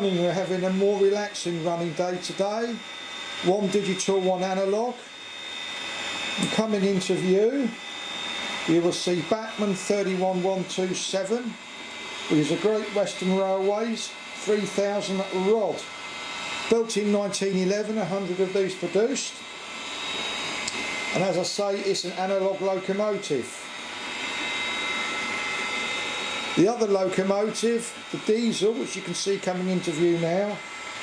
morning we're having a more relaxing running day today. One digital, one analogue. And coming into view, you will see Bachman 31127, which is a Great Western Railways 3000 rod. Built in 1911, 100 of these produced. And as I say, it's an analogue locomotive. The other locomotive, the diesel, which you can see coming into view now,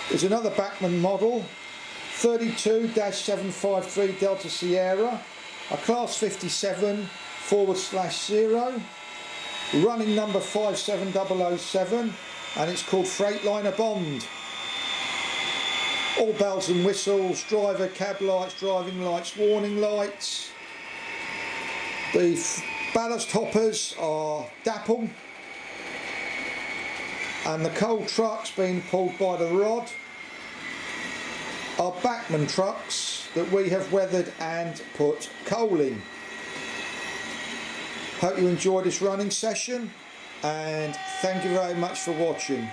is another Bachman model, 32-753 Delta Sierra, a class 57/0, running number 57007, and it's called Freightliner Bond. All bells and whistles, driver, cab lights, driving lights, warning lights. The ballast hoppers are Dapol, and the coal trucks being pulled by the rod are Bachman trucks that we have weathered and put coal in. Hope you enjoyed this running session, and thank you very much for watching.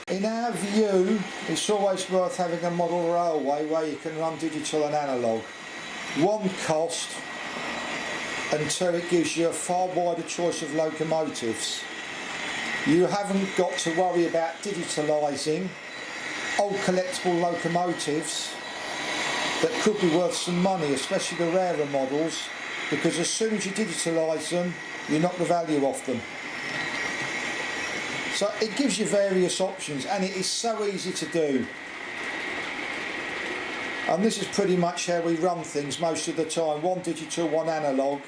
In our view, it's always worth having a model railway where you can run digital and analogue. One, cost, and two, it gives you a far wider choice of locomotives. You haven't got to worry about digitalising old collectible locomotives that could be worth some money, especially the rarer models, because as soon as you digitalise them, you knock the value off them. So it gives you various options, and it is so easy to do. And this is pretty much how we run things most of the time. One digital, one analogue.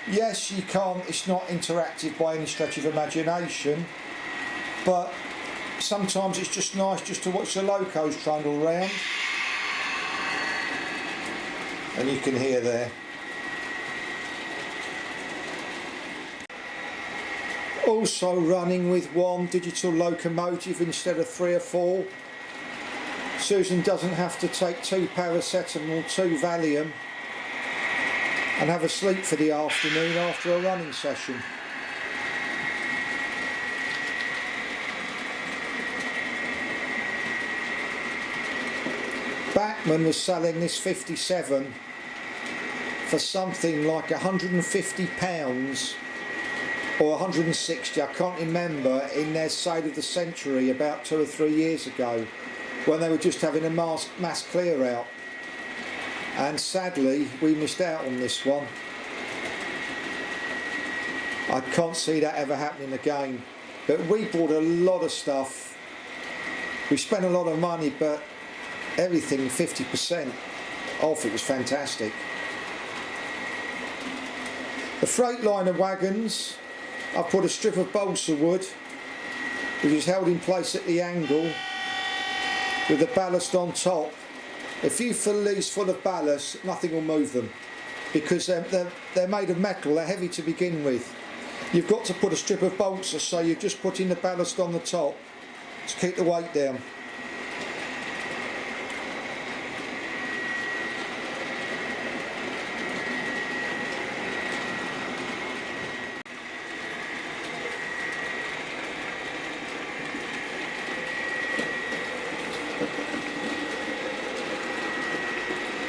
Yes, you can't, it's not interactive by any stretch of imagination, but sometimes it's just nice just to watch the locos trundle around. And you can hear there. Also running with one digital locomotive instead of 3 or 4. Susan doesn't have to take 2 paracetamol, 2 Valium, and have a sleep for the afternoon after a running session. Bachman was selling this 57 for something like £150 or 160, I can't remember, in their sale of the century about 2 or 3 years ago, when they were just having a mass clear out. And sadly, we missed out on this one. I can't see that ever happening again. But we bought a lot of stuff. We spent a lot of money, but everything 50% off. It was fantastic. The Freightliner wagons, I've put a strip of balsa wood which is held in place at the angle with the ballast on top. If you fill these full of ballast, nothing will move them, because they're made of metal, they're heavy to begin with. You've got to put a strip of balsa, so you're just putting the ballast on the top to keep the weight down.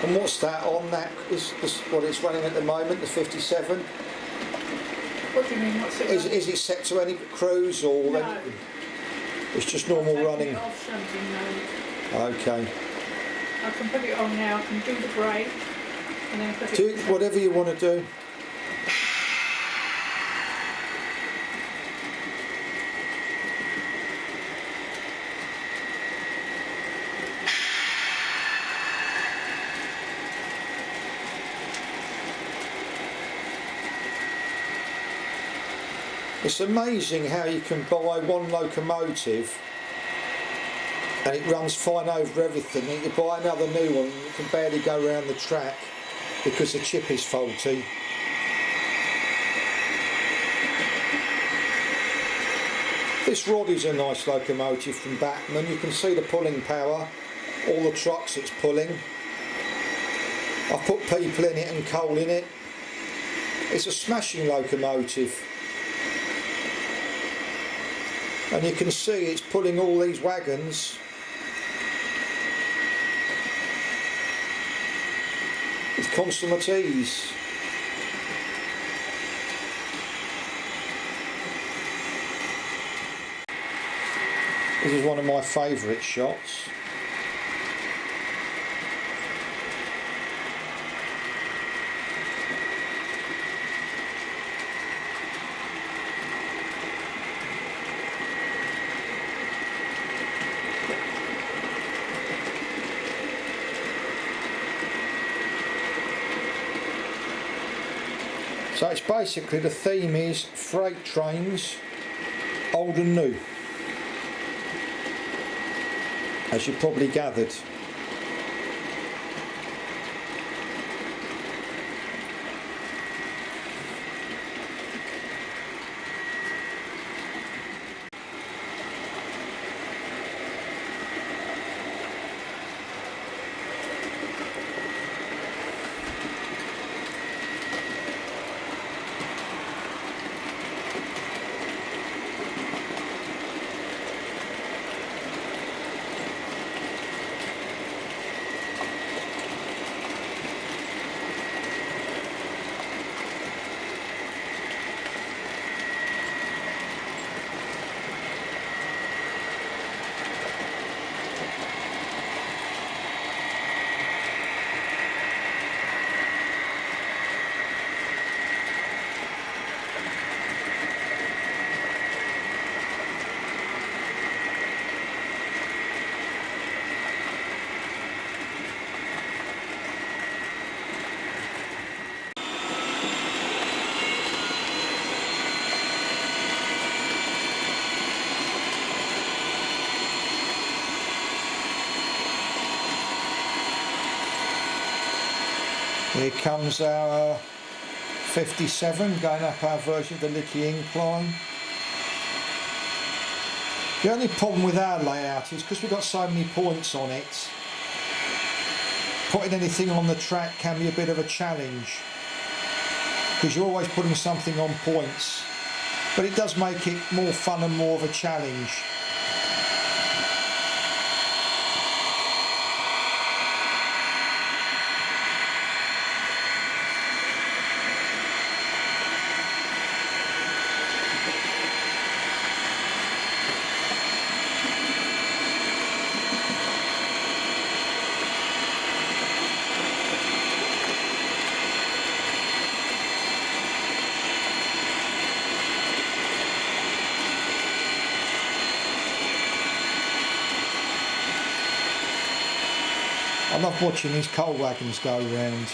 And what's that on? That is what it's running at the moment, the 57. What do you mean? What's it? Is it set to any cruise or no. anything? It's just normal running. It off something, no. Okay. I can put it on now. I can do the brake and then put it. Do whatever you want to do. It's amazing how you can buy one locomotive and it runs fine over everything, and you buy another new one and it can barely go around the track because the chip is faulty. This rod is a nice locomotive from Bachman. You can see the pulling power, all the trucks it's pulling. I've put people in it and coal in it. It's a smashing locomotive. And you can see it's pulling all these wagons. With consummate ease. This is one of my favourite shots. So it's basically, the theme is freight trains, old and new, as you probably gathered. Here comes our 57 going up our version of the Licky incline. The only problem with our layout is because we've got so many points on it, putting anything on the track can be a bit of a challenge because you're always putting something on points, but it does make it more fun and more of a challenge. I love watching these coal wagons go round.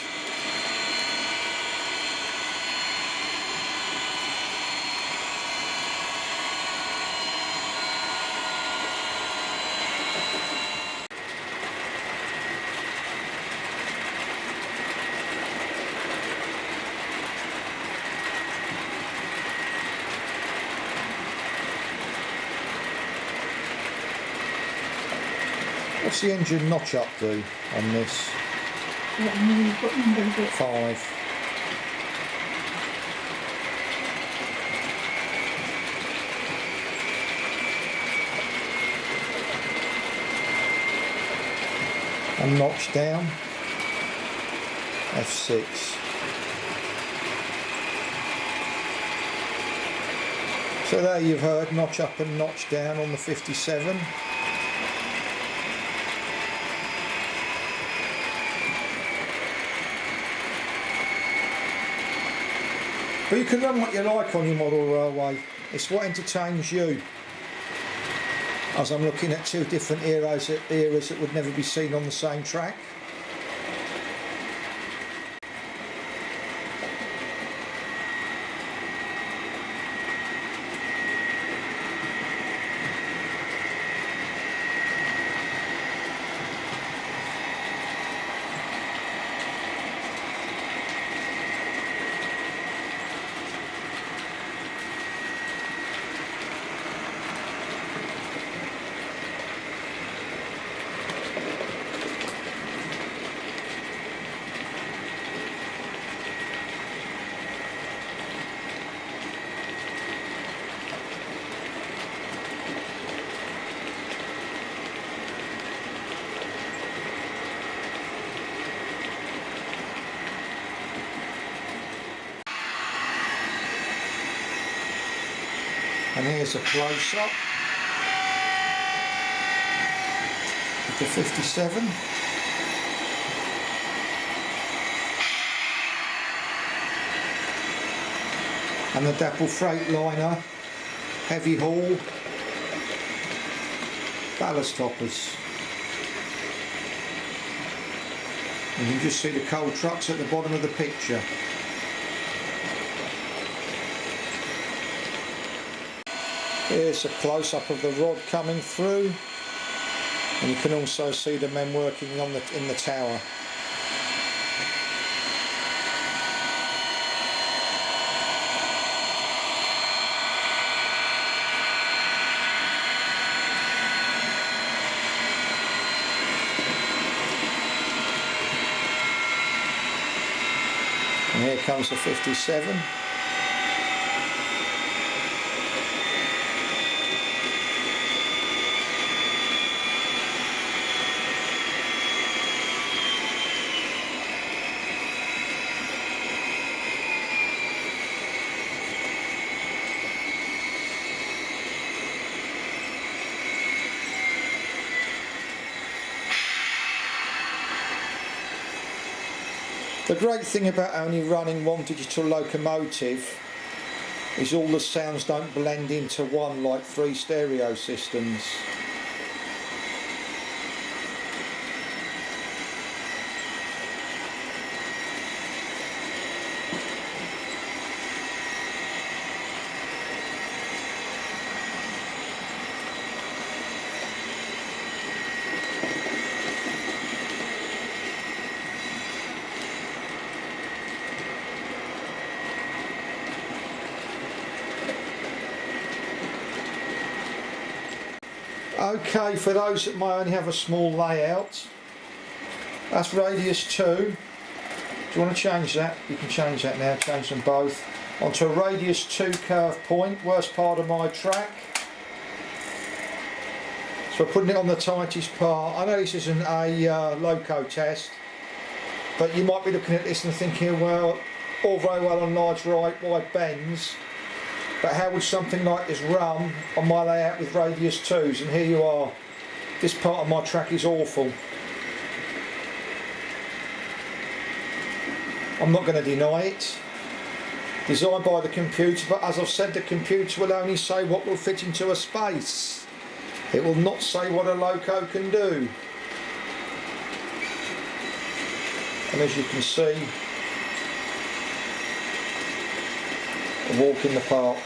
What's the engine notch up do on this? What number is it? 5. And notch down, F6. So there you've heard notch up and notch down on the 57. But you can run what you like on your model railway. It's what entertains you. As I'm looking at two different eras that would never be seen on the same track. And here's a close-up of the 57. And the Dapol Freightliner heavy haul ballast toppers. And you can just see the coal trucks at the bottom of the picture. Here's a close-up of the rod coming through, and you can also see the men working in the tower. And here comes the 57. The great thing about only running one digital locomotive is all the sounds don't blend into one like 3 stereo systems. Okay, for those that might only have a small layout, that's radius 2. Do you want to change that? You can change that now, change them both. Onto a radius 2 curve point, worst part of my track. So we're putting it on the tightest part. I know this isn't a loco test, but you might be looking at this and thinking, well, all very well on large right wide bends, but how would something like this run on my layout with radius 2s? And here you are. This part of my track is awful. I'm not going to deny it. Designed by the computer, but as I've said, the computer will only say what will fit into a space. It will not say what a loco can do. And as you can see, a walk in the park.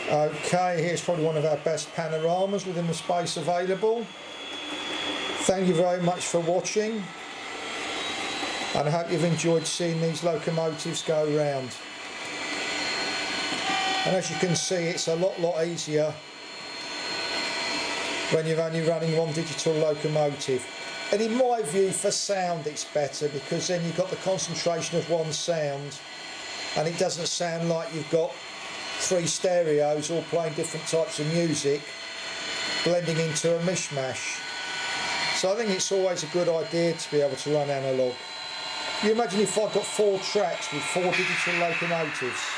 Okay, here's probably one of our best panoramas within the space available. Thank you very much for watching, and I hope you've enjoyed seeing these locomotives go round. And as you can see, it's a lot easier when you're only running one digital locomotive. And in my view, for sound it's better, because then you've got the concentration of one sound and it doesn't sound like you've got 3 stereos all playing different types of music blending into a mishmash. So I think it's always a good idea to be able to run analogue. You imagine if I got 4 tracks with 4 digital locomotives.